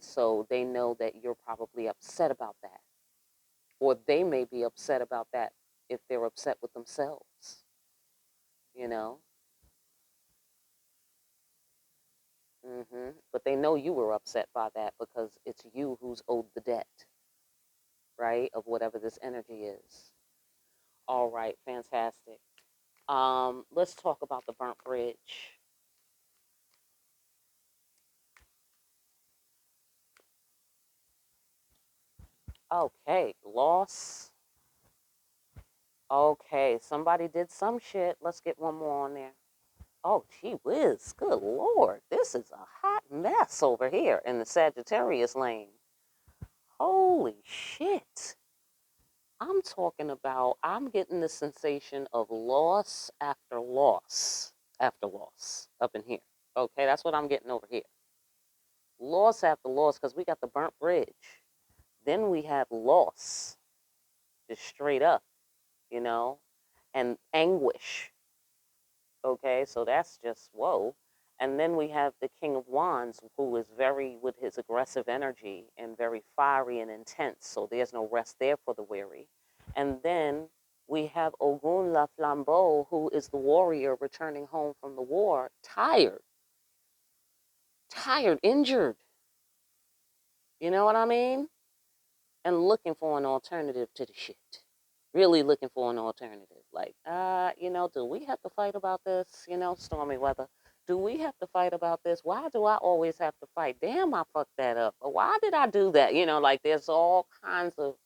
So they know that you're probably upset about that. Or they may be upset about that if they're upset with themselves, you know? But they know you were upset by that because it's you who's owed the debt, right? Of whatever this energy is. All right, fantastic. Let's talk about the burnt bridge. Okay, loss. Okay, somebody did some shit. Let's get one more on there. Oh, gee whiz. Good Lord. This is a hot mess over here in the Sagittarius lane. Holy shit. I'm getting the sensation of loss after loss after loss up in here. Okay, that's what I'm getting over here. Loss after loss, because we got the burnt bridge. Then we have loss, just straight up, you know, and anguish. Okay, so that's just whoa. And then we have the King of Wands, who is very, with his aggressive energy and very fiery and intense. So there's no rest there for the weary. And then we have Ogun La Flambeau, who is the warrior returning home from the war, tired, injured. You know what I mean? And looking for an alternative to the shit. Really looking for an alternative. Like, do we have to fight about this? Stormy weather. Do we have to fight about this? Why do I always have to fight? Damn, I fucked that up. Or why did I do that? Like there's all kinds of,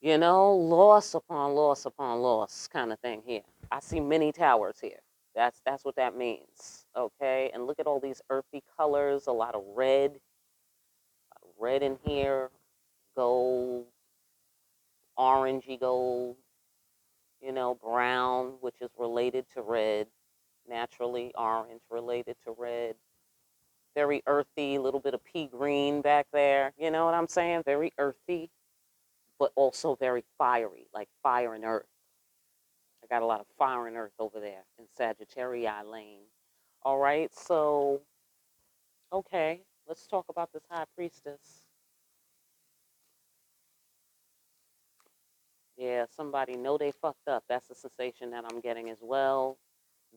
loss upon loss upon loss kind of thing here. I see many towers here. That's what that means. Okay? And look at all these earthy colors, a lot of red in here, gold, orangey gold, brown, which is related to red, naturally orange related to red, very earthy, a little bit of pea green back there. You know what I'm saying? Very earthy, but also very fiery, like fire and earth. I got a lot of fire and earth over there in Sagittarius lane. All right, so, okay, let's talk about this high priestess. Yeah, somebody know they fucked up. That's the sensation that I'm getting as well.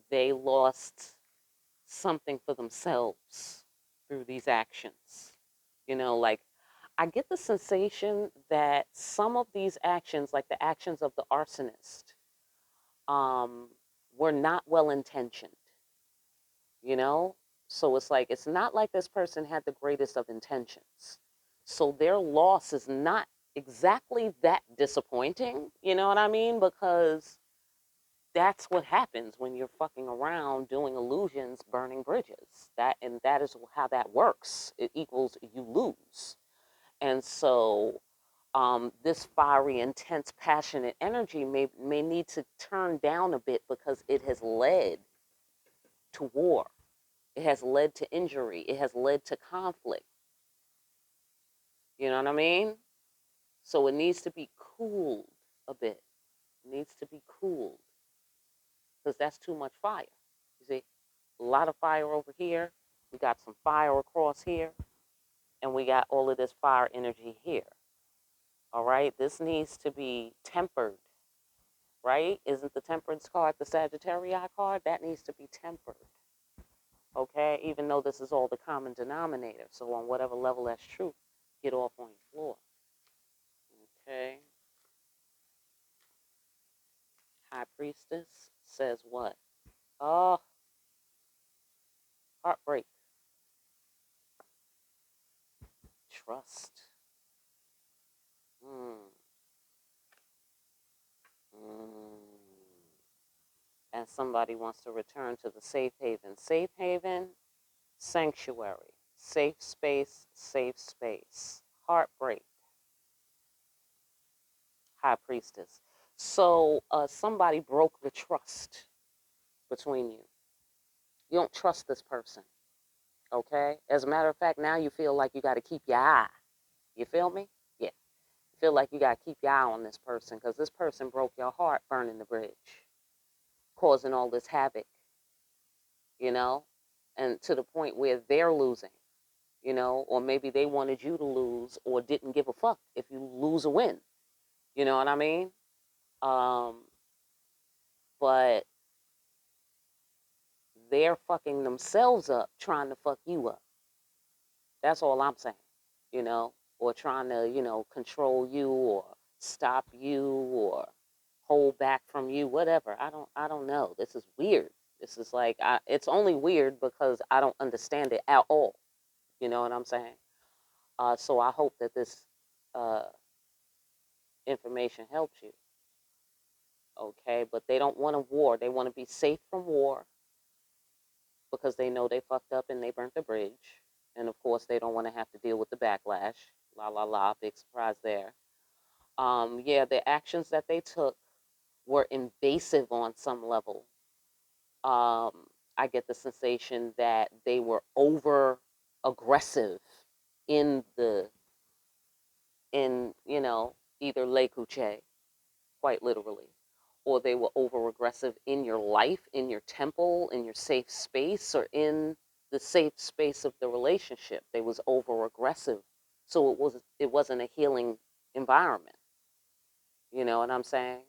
They lost something for themselves through these actions. Like I get the sensation that some of these actions, like the actions of the arsonist, um, were not well intentioned, you know? So it's not like this person had the greatest of intentions. So their loss is not exactly that disappointing, you know what I mean? Because that's what happens when you're fucking around doing illusions, burning bridges. That is how that works. It equals you lose. And so this fiery, intense, passionate energy may need to turn down a bit because it has led to war. It has led to injury. It has led to conflict. You know what I mean? So it needs to be cooled a bit. It needs to be cooled because that's too much fire. You see, a lot of fire over here. We got some fire across here, and we got all of this fire energy here. All right, this needs to be tempered, right? Isn't the temperance card the Sagittarius card? That needs to be tempered, okay? Even though this is all the common denominator. So on whatever level that's true, get off on your floor, okay? High Priestess says what? Oh, heartbreak, trust. Mm, mm. And somebody wants to return to the safe haven. Safe haven, sanctuary, safe space, safe space. Heartbreak, high priestess. So somebody broke the trust between you. You don't trust this person, okay? As a matter of fact, now you feel like you got to keep your eye. You feel me? Yeah. You feel like you got to keep your eye on this person because this person broke your heart burning the bridge, causing all this havoc, you know? And to the point where they're losing. you know, or maybe they wanted you to lose or didn't give a fuck if you lose or win. You know what I mean? Um, but they're fucking themselves up trying to fuck you up. That's all I'm saying, you know, or trying to, you know, control you or stop you or hold back from you, whatever. I don't know. This is weird. This is like it's only weird because I don't understand it at all. You know what I'm saying? So I hope that this uh, information helps you. Okay, but they don't want a war. They want to be safe from war because they know they fucked up and they burnt the bridge. And of course, they don't want to have to deal with the backlash. La la la, big surprise there. Yeah, the actions that they took were invasive on some level. I get the sensation that they were over aggressive in you know, either Le Couche, quite literally, or they were over aggressive in your life, in your temple, in your safe space, or in the safe space of the relationship. They was over aggressive, so it wasn't a healing environment. You know what I'm saying?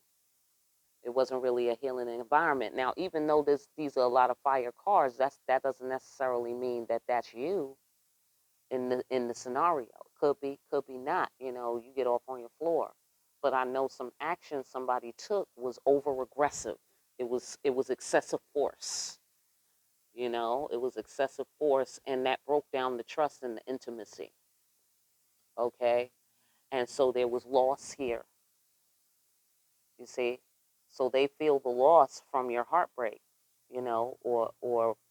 It wasn't really a healing environment. Now, even though these are a lot of fire cards, that doesn't necessarily mean that that's you in the scenario. Could be not. You know, you get off on your floor. But I know some action somebody took was over aggressive. It was excessive force. You know, it was excessive force, and that broke down the trust and the intimacy. Okay, and so there was loss here. You see, so they feel the loss from your heartbreak. You know, or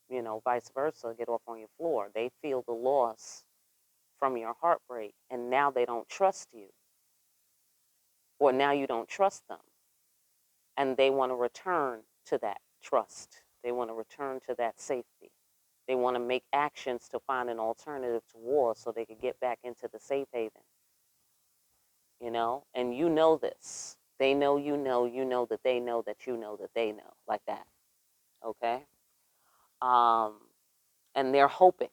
you know, vice versa. Get off on your floor. They feel the loss from your heartbreak, and now they don't trust you, or now you don't trust them, and they want to return to that trust. They want to return to that safety. They want to make actions to find an alternative to war so they could get back into the safe haven, you know? And you know this. They know you know that they know that you know that they know, like that, okay? Um, and they're hoping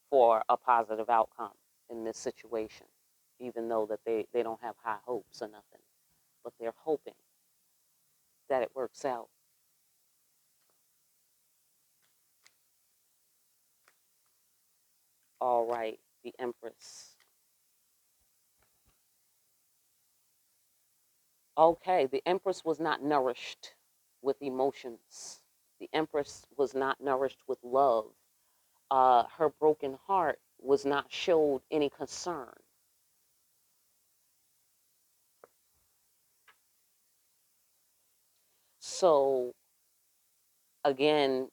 for a positive outcome in this situation, even though that they don't have high hopes or nothing, but they're hoping that it works out. All right, the Empress. Okay, the Empress was not nourished with emotions. The Empress was not nourished with love. Her broken heart was not showed any concern. So again,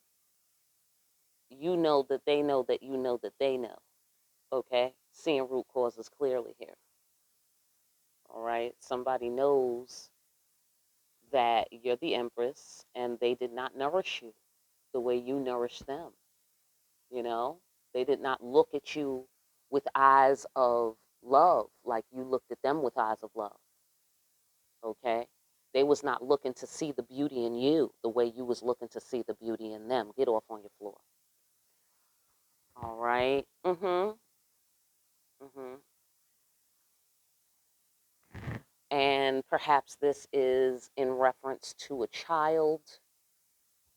you know that they know that you know that they know. Okay, seeing root causes clearly here. All right, somebody knows that you're the Empress and they did not nourish you the way you nourish them. You know, they did not look at you with eyes of love like you looked at them with eyes of love. Okay, they was not looking to see the beauty in you the way you was looking to see the beauty in them. Get off on your floor. All right. Mm-hmm. And perhaps this is in reference to a child,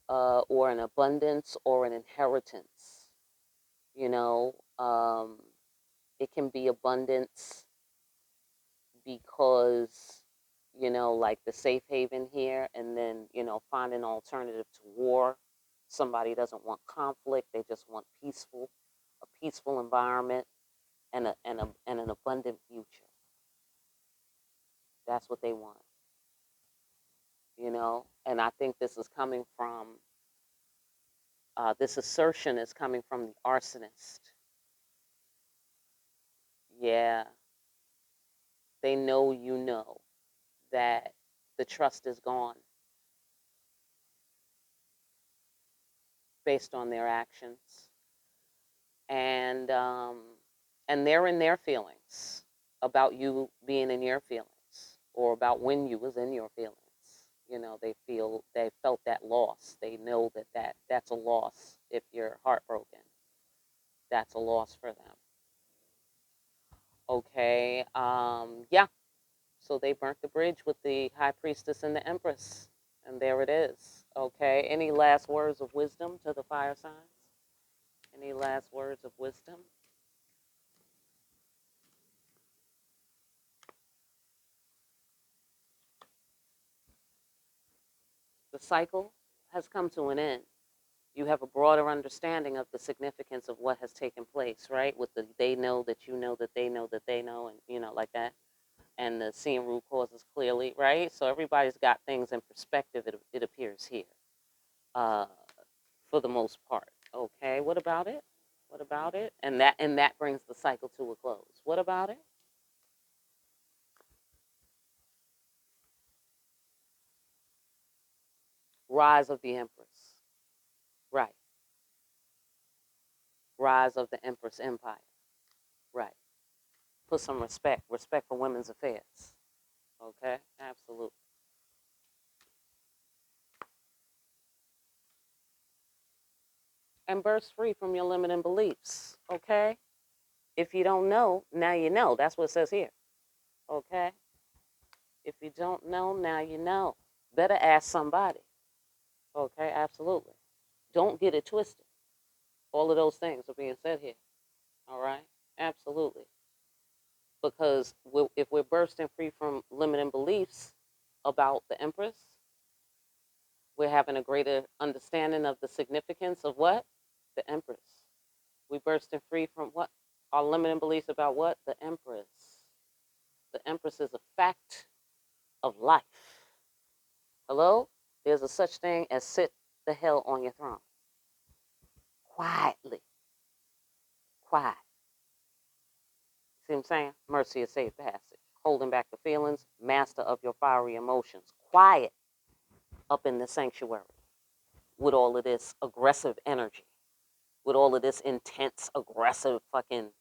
or an abundance or an inheritance. You know, it can be abundance because, you know, like the safe haven here, and then, you know, find an alternative to war. Somebody doesn't want conflict, they just want a peaceful environment and an abundant future. That's what they want, you know. And I think this is coming from this assertion is coming from the arsonist. Yeah, they know you know that the trust is gone based on their actions, and they're in their feelings about you being in your feelings, or about when you was in your feelings. You know, they felt that loss. They know that that's a loss if you're heartbroken. that's a loss for them. Okay, yeah. So they burnt the bridge with the high priestess and the empress. And there it is. Okay, any last words of wisdom to the fire signs? Any last words of wisdom? The cycle has come to an end. You have a broader understanding of the significance of what has taken place, right? With the they know that you know that they know that they know, and like that. And the seeing root causes clearly, right? So everybody's got things in perspective, it appears here, uh, for the most part. Okay, what about it? What about it? And that brings the cycle to a close. What about it? Rise of the Empress. Right. Rise of the Empress Empire. Right. Put some respect for women's affairs. Okay, absolutely. And burst free from your limiting beliefs. Okay. If you don't know, now you know. That's what it says here. Okay. If you don't know, now you know. Better ask somebody. Okay, absolutely. Don't get it twisted. All of those things are being said here. All right, absolutely. Because if we're bursting free from limiting beliefs about the Empress, we're having a greater understanding of the significance of what? The Empress. We bursting free from what? Our limiting beliefs about what? The Empress. The Empress is a fact of life. Hello? There's a such thing as sit the hell on your throne. Quietly. Quiet. See what I'm saying? Mercy is safe passage. Holding back the feelings, master of your fiery emotions. Quiet up in the sanctuary with all of this aggressive energy, with all of this intense, aggressive fucking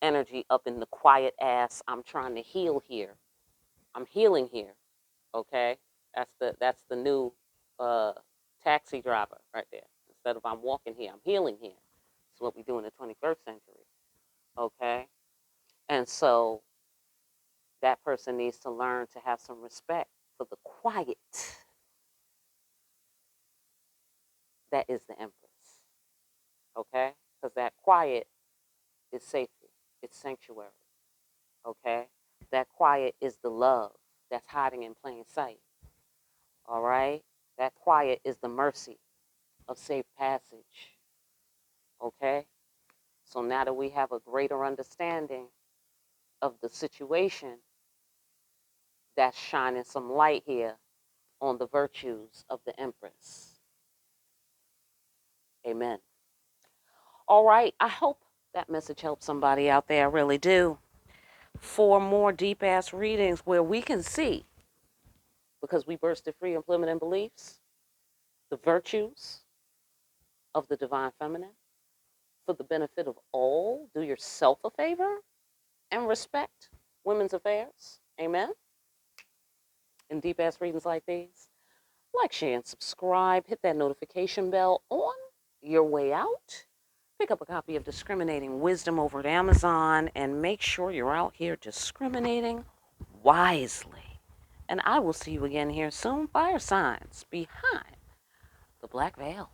energy up in the quiet ass. I'm trying to heal here. I'm healing here. Okay? That's the new taxi driver right there. Instead of I'm walking here, I'm healing here. It's what we do in the 21st century. Okay? And so that person needs to learn to have some respect for the quiet that is the Empress. Okay? Because that quiet is safety, it's sanctuary. Okay? That quiet is the love that's hiding in plain sight. All right? That quiet is the mercy of safe passage. Okay? So now that we have a greater understanding of the situation, that's shining some light here on the virtues of the Empress. Amen. All right. I hope that message helps somebody out there. I really do. For more deep ass readings where we can see, because we bursted free in limiting beliefs, the virtues of the divine feminine for the benefit of all. Do yourself a favor and respect women's affairs. Amen. In deep ass readings like these, like, share, and subscribe. Hit that notification bell on your way out. Pick up a copy of Discriminating Wisdom over at Amazon and make sure you're out here discriminating wisely. And I will see you again here soon. Fire signs behind the black veil.